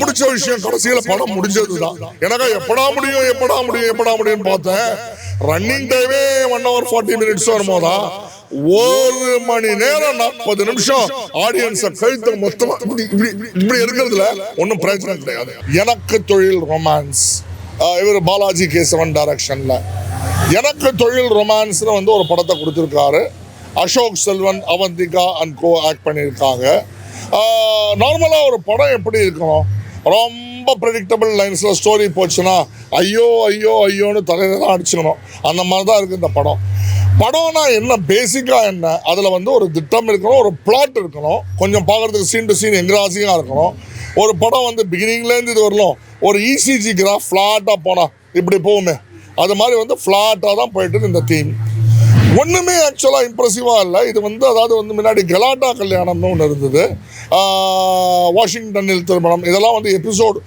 பிடிச்ச விஷயம் கடைசியில படம் முடிஞ்சதுதான். எனக்கு எப்படா முடியும் பார்த்தேன். ரன்னிங் டைமே 1 hour 40 minutes வரும்போதான் 1 மணி நேரம் 40 நிமிஷம் ஆடியன்ஸை கழுத்து மொத்தமா இப்படி இருக்கிறதுல ஒன்றும் பிரச்சனை கிடையாது. எனக்கு தொழில் ரொமான்ஸ், இவர் பாலாஜி கேசவன் டைரக்ஷன்ல எனக்கு தொழில் ரொமான்ஸ்னு வந்து ஒரு படத்தை கொடுத்துருக்காரு. Ashok Selvan, Avantika and co act பண்ணியிருக்காங்க. நார்மலாக ஒரு படம் எப்படி இருக்கணும், ரொம்ப ப்ரெடிக்டபிள் லைன்ஸில் ஸ்டோரி போச்சுன்னா ஐயோன்னு தலையில தான் அடிச்சுக்கணும். அந்த மாதிரி தான் இருக்குது இந்த படம். படம்னா என்ன, பேசிக்காக என்ன, அதில் வந்து ஒரு திட்டம் இருக்கணும், ஒரு பிளாட் இருக்கணும், கொஞ்சம் பார்க்குறதுக்கு சீன் டு சீன் எங்கிராசிங்காக இருக்கணும். ஒரு படம் வந்து பிகினிங்லேருந்து இது வரலாம் ஒரு இசிஜி கிராஃப் ஃப்ளாட்டாக போனால் இப்படி போகுமே, அது மாதிரி வந்து ஃப்ளாட்டாக தான் போயிட்டு இந்த தீம் ஒன்றுமே ஆக்சுவலாக இம்ப்ரெசிவாக இல்லை. இது வந்து அதாவது வந்து முன்னாடி கலாட்டா கல்யாணம்னு ஒன்று இருந்தது, வாஷிங்டனில் திருமணம், இதெல்லாம் வந்து எபிசோடு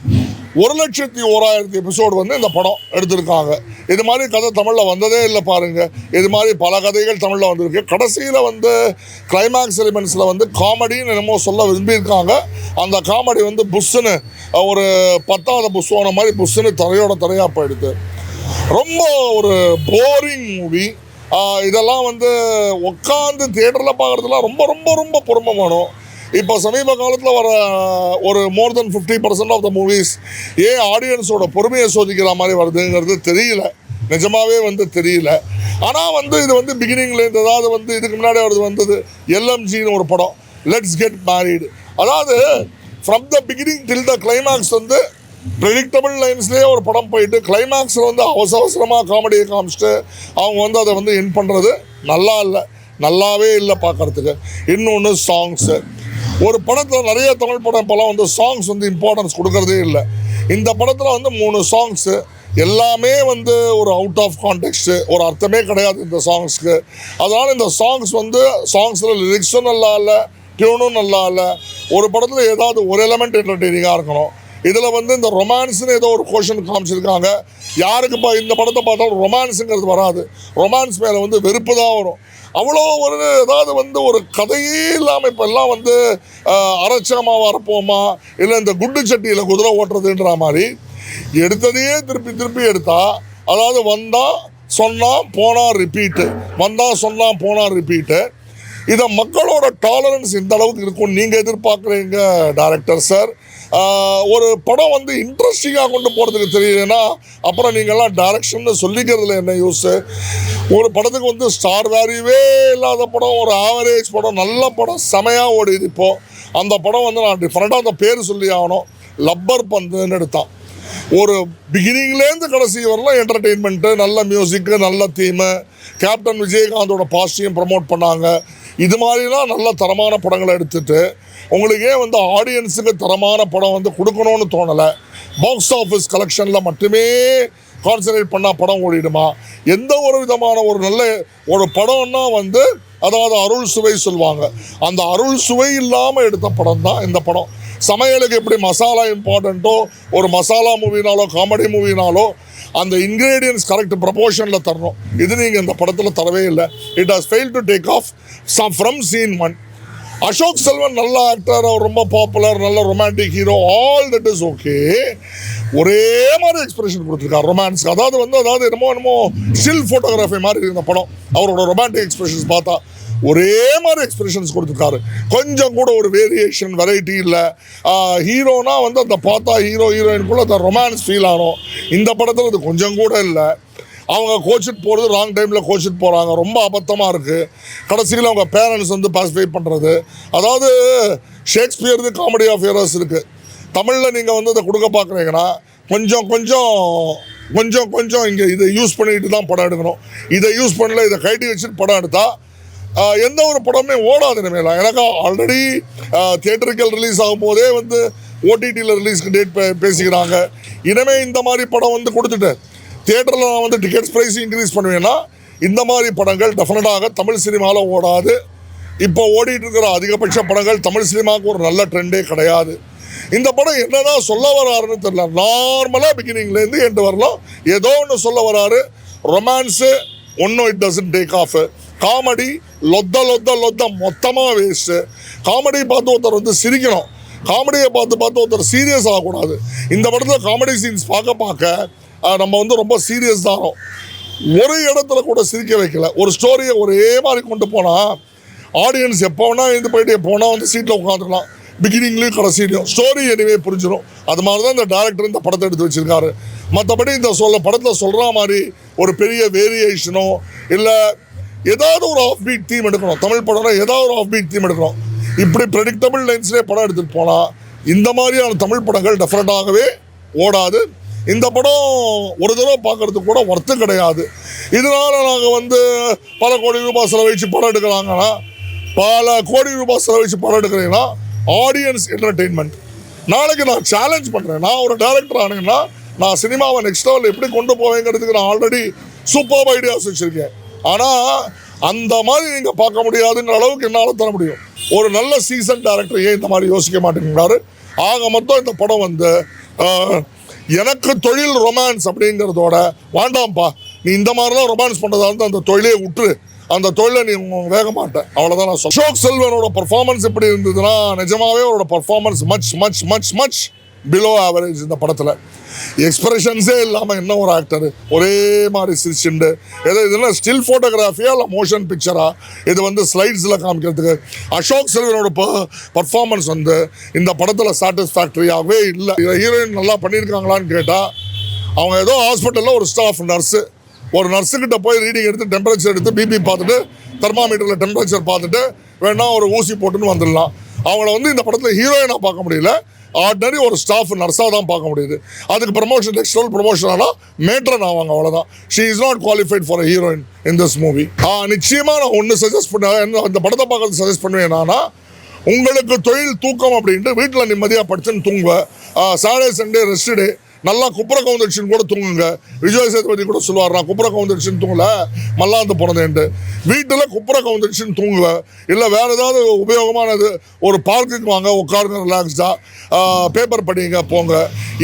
1,01,000 எபிசோடு வந்து இந்த படம் எடுத்திருக்காங்க. இது மாதிரி கதை தமிழில் வந்ததே இல்லை பாருங்கள். இது மாதிரி பல கதைகள் தமிழில் வந்திருக்கு. கடைசியில் வந்து கிளைமேக்ஸ் எலிமெண்ட்ஸில் வந்து காமெடின்னு என்னமோ சொல்ல விரும்பியிருக்காங்க. அந்த காமெடி வந்து புஷ்ஷுன்னு ஒரு 10வது புஷ் போன மாதிரி புஷ்ஷுன்னு தரையாக போயிடுது. ரொம்ப ஒரு போரிங் மூவி. இதெல்லாம் வந்து உட்காந்து தியேட்டரில் பார்க்குறதுலாம் ரொம்ப ரொம்ப ரொம்ப பொறுமை வேணும். இப்போ சமீப காலத்தில் வர ஒரு மோர் தென் 50% ஆஃப் த மூவிஸ் ஏன் ஆடியன்ஸோட பொறுமையை சோதிக்கிற மாதிரி வருதுங்கிறது தெரியல, நிஜமாகவே வந்து தெரியல. ஆனால் வந்து இது வந்து பிகினிங்லேருந்து அதாவது வந்து இதுக்கு முன்னாடி வந்தது எல்எம்ஜின்னு ஒரு படம், லெட்ஸ் கெட் மேரிடு. அதாவது from the beginning till the climax வந்து ப்ரெடிக்டபிள் லைன்ஸ்லேயே ஒரு படம் போயிட்டு கிளைமேக்ஸில் வந்து அவசரமாக காமெடியை காமிச்சிட்டு அவங்க வந்து அதை வந்து என் பண்ணுறது நல்லாவே இல்லை பார்க்குறதுக்கு. இன்னொன்று சாங்ஸு, ஒரு படத்தில் நிறைய தமிழ் படம் இப்போலாம் வந்து சாங்ஸ் வந்து இம்பார்ட்டன்ஸ் கொடுக்கறதே இல்லை. இந்த படத்தில் வந்து 3 சாங்ஸு எல்லாமே வந்து ஒரு அவுட் ஆஃப் கான்டெக்ஸ்ட்டு, ஒரு அர்த்தமே கிடையாது இந்த சாங்ஸ்க்கு. அதனால் இந்த சாங்ஸ் வந்து சாங்ஸில் லிரிக்ஸும் நல்லா இல்லை, டியூனும் நல்லா இல்லை. ஒரு படத்தில் ஏதாவது ஒரு எலமெண்ட் என்டர்டெய்னிங்காக இருக்கணும். இதில் வந்து இந்த ரொமான்ஸ்னு ஏதோ ஒரு கோஷன் காமிச்சிருக்காங்க. யாருக்குப்பா இந்த படத்தை பார்த்தாலும் ரொமான்ஸுங்கிறது வராது, ரொமான்ஸ் மேலே வந்து வெறுப்பு தான் வரும். அவ்வளோ ஒரு ஏதாவது வந்து ஒரு கதையே இல்லாமல் இப்போ எல்லாம் வந்து அரைச்சாமா வரப்போமா இல்லை இந்த குண்டு சட்டியில் குதிரை ஓட்டுறதுன்ற மாதிரி எடுத்ததையே திருப்பி எடுத்தா, அதாவது வந்தால் சொன்னால் போனால் ரிப்பீட்டு. இதை மக்களோட டாலரன்ஸ் இந்த அளவுக்கு இருக்கும் நீங்கள் எதிர்பார்க்குறீங்க டைரக்டர் சார். ஒரு படம் வந்து இன்ட்ரெஸ்டிங்காக கொண்டு போகிறதுக்கு தெரியலன்னா அப்புறம் நீங்கள்லாம் டைரக்ஷன்னு சொல்லிக்கிறதுல என்ன யூஸ். ஒரு படத்துக்கு வந்து ஸ்டார் வேல்யூவே இல்லாத படம், ஒரு ஆவரேஜ் படம், நல்ல படம், செமையாக ஓடிது. இப்போது அந்த படம் வந்து நான் டிஃப்ரெண்ட்டாக அந்த பேர் சொல்லி ஆகணும், லப்பர் பந்துன்னு எடுத்தான். ஒரு பிகினிங்லேருந்து கடைசி வரலாம் என்டர்டெயின்மெண்ட்டு, நல்ல மியூசிக்கு, நல்ல தீமு, கேப்டன் விஜயகாந்தோட பாசிட்டிவ் ப்ரமோட் பண்ணாங்க. இது மாதிரிலாம் நல்ல தரமான படங்களை எடுத்துகிட்டு உங்களுக்கே வந்து ஆடியன்ஸுக்கு தரமான படம் வந்து கொடுக்கணும்னு தோணலை. பாக்ஸ் ஆஃபீஸ் கலெக்ஷனில் மட்டுமே கான்சன்ட்ரேட் பண்ணால் படம் ஓடிடுமா? எந்த ஒரு விதமான ஒரு நல்ல ஒரு படம்னா வந்து அதாவது அருள் சுவை சொல்லுவாங்க, அந்த அருள் சுவை இல்லாமல் எடுத்த படம் தான் இந்த படம். சமையலுக்கு எப்படி மசாலா இம்பார்ட்டண்ட்டோ, ஒரு மசாலா மூவினாலோ காமெடி மூவினாலோ அந்த இன்க்ரீடியன்ஸ் கரெக்ட் ப்ரப்போர்ஷனில் தரணும். இது நீங்கள் இந்த படத்தில் தரவே இல்லை. It has fail to take off from scene 1. Ashok Selvan நல்ல ஆக்டர், அவர் ரொம்ப பாப்புலர், நல்ல romantic hero, all that is okay. ஒரே மாதிரி எக்ஸ்பிரஷன் கொடுத்துருக்காரு ரொமான்ஸ்க்கு. அதாவது என்னமோ ஸ்டில் ஃபோட்டோகிராஃபி மாதிரி இந்த படம். அவரோட ரொமான்டிக் எக்ஸ்பிரஷன்ஸ் பார்த்தா ஒரே மாதிரி எக்ஸ்பிரஷன்ஸ் கொடுத்துருக்காரு. கொஞ்சம் கூட ஒரு வேரியேஷன் வெரைட்டி இல்லை. ஹீரோனா வந்து அந்த பார்த்தா ஹீரோயின்குள்ளே அந்த ரொமான்ஸ் ஃபீல் ஆகும். இந்த படத்தில் அது கொஞ்சம் கூட இல்லை. அவங்க கோச்சிட்டு போகிறது ராங் டைமில் கோச்சிட்டு போகிறாங்க, ரொம்ப அபத்தமாக இருக்குது. கடைசியில் அவங்க பேரண்ட்ஸ் வந்து பாசிஃபை பண்ணுறது, அதாவது ஷேக்ஸ்பியருக்கு காமெடி ஆஃப் எரர்ஸ் இருக்குது. தமிழில் நீங்கள் வந்து இதை கொடுக்க பார்க்குறீங்கன்னா கொஞ்சம் இங்கே இதை யூஸ் பண்ணிட்டு தான் படம் எடுக்கணும். இதை யூஸ் பண்ணல, இதை கைட்டி வச்சுட்டு படம் எடுத்தால் எந்த ஒரு படமே ஓடாது. இனிமேலாம் எனக்கு ஆல்ரெடி தியேட்டருக்கல் ரிலீஸ் ஆகும் போதே வந்து ஓடிடியில் ரிலீஸ்க்கு டேட் பேசிக்கிறாங்க. இனிமேல் இந்த மாதிரி படம் வந்து கொடுத்துட்டு தியேட்டரில் நான் வந்து டிக்கெட்ஸ் ப்ரைஸ் இன்க்ரீஸ் பண்ணுவேன்னா இந்த மாதிரி படங்கள் டெஃபினட்டாக தமிழ் சினிமாவில் ஓடாது. இப்போ ஓடிட்டு இருக்கிற அதிகபட்ச படங்கள் தமிழ் சினிமாவுக்கு ஒரு நல்ல ட்ரெண்டே கிடையாது. இந்த படம் என்னதான் சொல்ல வராருன்னு தெரியல. நார்மலாக பிகினிங்லேருந்து எண்டு வரலாம் ஏதோ ஒன்று சொல்ல வராரு. ரொமான்ஸு ஒன்றும் it doesn't take off. Comedy லொத்த மொத்தமாக வேஸ்ட்டு. காமெடி பார்த்து ஒருத்தர் வந்து சிரிக்கணும். காமெடியை பார்த்து பார்த்து ஒருத்தர் சீரியஸ் ஆகக்கூடாது. இந்த படத்தில் காமெடி சீன்ஸ் பார்க்க நம்ம வந்து ரொம்ப சீரியஸ் தான். ஒரு இடத்துல கூட சிரிக்க வைக்கல. ஒரு ஸ்டோரியை ஒரே மாதிரி கொண்டு போனால் ஆடியன்ஸ் எப்போ வேணால் எழுந்து போயிட்டு எப்போ வேணால் வந்து சீட்டில் உட்காந்துக்கலாம். பிகினிங்லேயும் கடைசிலையும் ஸ்டோரி எனிவே புரிஞ்சிடும். அது மாதிரி தான் இந்த டேரக்டர் இந்த படத்தை எடுத்து வச்சுருக்காரு. மற்றபடி இந்த படத்தில் சொல்கிற மாதிரி ஒரு பெரிய வேரியேஷனோ இல்லை ஏதாவது ஒரு ஆஃப் பீட் தீம் எடுக்கணும். தமிழ் படம்னா ஏதாவது ஒரு ஆஃப் பீட் தீம் எடுக்கணும். இப்படி ப்ரெடிக்டபிள் லைன்ஸ்லேயே படம் எடுத்துகிட்டு போனால் இந்த மாதிரியான தமிழ் படங்கள் டெஃபினட்டாகவே ஓடாது. இந்த படம் ஒரு தடவை பார்க்குறதுக்கு கூட ஒர்த்து கிடையாது. இதனால் நாங்கள் வந்து பல கோடி ரூபாய் செலவழித்து படம் எடுக்கிறாங்கன்னா, பல கோடி ரூபாய் செலவழித்து படம் எடுக்கிறீங்கன்னா ஆடியன்ஸ் என்டர்டெயின்மெண்ட். நாளைக்கு நான் சேலஞ்ச் பண்ணுறேன். நான் ஒரு டேரக்டர் ஆனேன்னா நான் சினிமாவை நெக்ஸ்ட் லெவலில் எப்படி கொண்டு போவேங்கிறதுக்கு நான் ஆல்ரெடி சூப்பர் ஐடியாஸ் வச்சுருக்கேன். ஆனால் அந்த மாதிரி நீங்கள் பார்க்க முடியாதுங்கிற அளவுக்கு என்னால் தர முடியும். ஒரு நல்ல சீசன் டேரக்டர் ஏன் இந்த மாதிரி யோசிக்க மாட்டேங்கிறாரு? ஆக மொத்தம் இந்த படம் வந்து எனக்கு தொழில் ரொமான்ஸ் அப்படிங்கிறதோட வேண்டாம்ப்பா, நீ இந்த மாதிரிலாம் ரொமான்ஸ் பண்ணுறதா இருந்து அந்த தொழிலே விட்டுரு, அந்த தொழிலை நீ வேக மாட்டேன், அவ்வளோதான் நான் சொல்லுவேன். அசோக் செல்வனோட பர்ஃபார்மன்ஸ் எப்படி இருந்ததுன்னா நிஜமாவே அவரோட performance much much much much below average. இந்த படத்தில் எக்ஸ்பிரஷன்ஸே இல்லாமல் என்ன ஒரு ஆக்டர் ஒரே மாதிரி சிரிச்சுண்டு இதெல்லாம் ஸ்டில் ஃபோட்டோகிராஃபியா இல்லை மோஷன் பிக்சரா இது வந்து ஸ்லைட்ஸில் காமிக்கிறதுக்கு அசோக் செல்வனோட பர்ஃபார்மன்ஸ் வந்து இந்த படத்தில் சாட்டிஸ்ஃபேக்டரியாகவே இல்லை. ஹீரோயின் நல்லா பண்ணியிருக்காங்களான்னு கேட்டால் அவங்க ஏதோ ஹாஸ்பிட்டலில் ஒரு ஸ்டாஃப் ஒரு நர்ஸுக்கிட்ட போய் ரீடிங் எடுத்து டெம்பரேச்சர் எடுத்து பிபி பார்த்துட்டு தெர்மாமீட்டரில் டெம்பரேச்சர் பார்த்துட்டு வேணா ஒரு ஊசி போட்டுன்னு வந்துடலாம். அவங்கள வந்து இந்த படத்தில் ஹீரோயினாக பார்க்க முடியல, ஆர்டினரி ஒரு ஸ்டாஃப் நர்ஸாக தான் பார்க்க முடியுது. அதுக்கு ப்ரமோஷன் நெக்ஸ்ட் லெவல் ப்ரமோஷன் ஆனால் மேட்ரன் ஆவாங்க, அவ்வளோதான். She is not qualified for a heroine in this movie. நிச்சயமாக நான் ஒன்று சஜஸ்ட் பண்ணுவேன், இந்த படத்தை பார்க்கறது சஜஸ்ட் பண்ணுவேன். என்னன்னா, உங்களுக்கு தொழில் தூக்கம் அப்படின்ட்டு வீட்டில் நிம்மதியாக படிச்சுன்னு தூங்குவேன். சாட்டர்டே சண்டே ரெஸ்ட் டே, நல்லா குப்புற கவுந்தடிச்சுன்னு கூட தூங்குங்க. விஜய் சேதுபதி கூட சொல்லுவார், நான் குப்புற கவுந்தடிச்சுன்னு தூங்கல மல்லாந்து போனதேன்ட்டு. வீட்டில் குப்புற கவுந்தடிச்சுன்னு தூங்குவேன். இல்லை வேறு ஏதாவது உபயோகமானது ஒரு பார்க்குக்கு வாங்க, உட்காருங்க, ரிலாக்ஸ்டாக பேப்பர் படிங்க, போங்க.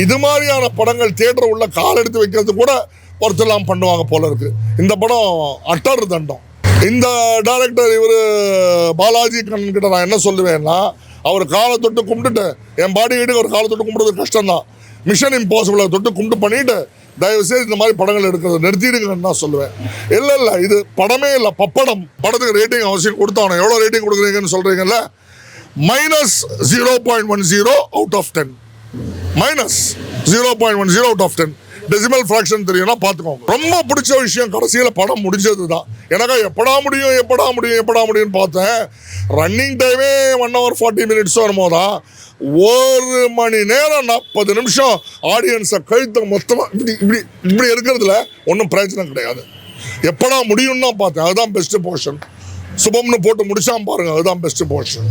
இது மாதிரியான படங்கள் தியேட்டர் உள்ள கால் எடுத்து வைக்கிறது கூட ஒருத்தெல்லாம் பண்ணுவாங்க போல இருக்குது. இந்த படம் அட்டர் தண்டம். இந்த டைரக்டர் இவர் பாலாஜி கண்ணன் கிட்ட நான் என்ன சொல்லுவேன்னா, அவர் காலை தொட்டு கும்பிட்டுட்டு என் பாடி வீட்டுக்கு ஒரு காலை தொட்டு கும்பிடுறது கஷ்டம்தான். மிஷன் இம்பாசிபிளை தொட்டு கும்பிட்டு பண்ணிவிட்டு தயவுசெய்து இந்த மாதிரி படங்கள் எடுக்கிறத நிறுத்திடுங்கன்னு தான் சொல்லுவேன். இல்லை இது படமே இல்லை, பப்படம். படத்துக்கு ரேட்டிங் அவசியம் கொடுத்தானே. எவ்வளோ ரேட்டிங் கொடுக்குறீங்கன்னு சொல்கிறீங்கல்ல, -0.10 out of 10. -0.10 out of 10. Decimal fraction தெரியும்னா பார்த்துக்கோங்க. ரொம்ப பிடிச்ச விஷயம் கடைசியில் படம் முடிஞ்சது தான். எனக்கு எப்படா முடியும்னு பார்த்தேன். ரன்னிங் டைமே 1 hour 40 minutes வருமோ தான். 1 மணி நேரம் 40 நிமிஷம் ஆடியன்ஸை கழுத்த மொத்தமாக இப்படி இருக்கிறதுல ஒன்றும் பிரயோஜனம் கிடையாது. எப்படா முடியும்னு தான் பார்த்தேன். அதுதான் பெஸ்ட்டு போர்ஷன். சுபம்னு போட்டு முடிச்சாம பாருங்க, அதுதான் பெஸ்ட்டு போர்ஷன்.